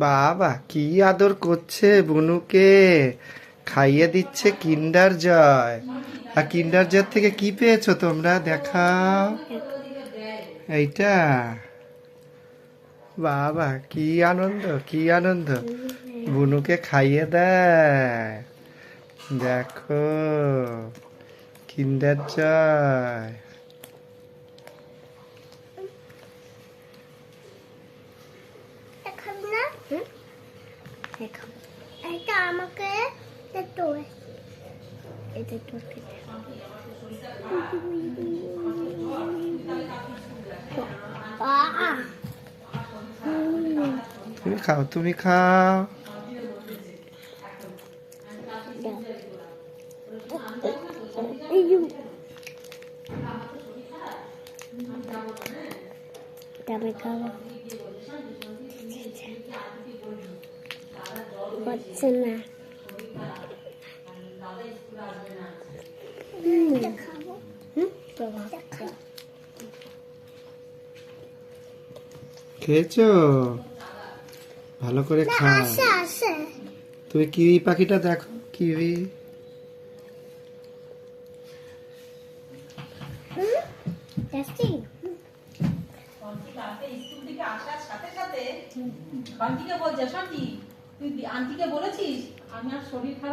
বাবা কি আদর করছে বুনুকে, খাইয়ে দিচ্ছে কিন্ডার জয়। আর কিন্ডার জয় থেকে কি পেয়েছো তোমরা দেখাও, এইটা। বাবা কি আনন্দ, কি আনন্দ, বুনুকে খাইয়ে দেয়। দেখো কিন্ডার জয়। খাবি না? এটা আমাকে একটু এটা তোকে তুমি খাও, তুমি খাও। তবে খাবো হচ্ছে না। খেয়েছো? ভালো করে খাও। তুমি কিউই পাখিটা দেখো, কিউই। স্কুল থেকে আসার সাথে সাথে বান্টিকে বলছে, শান্তি তুই আন্টিকে বলেছিস আমি আর শরীর খারাপ।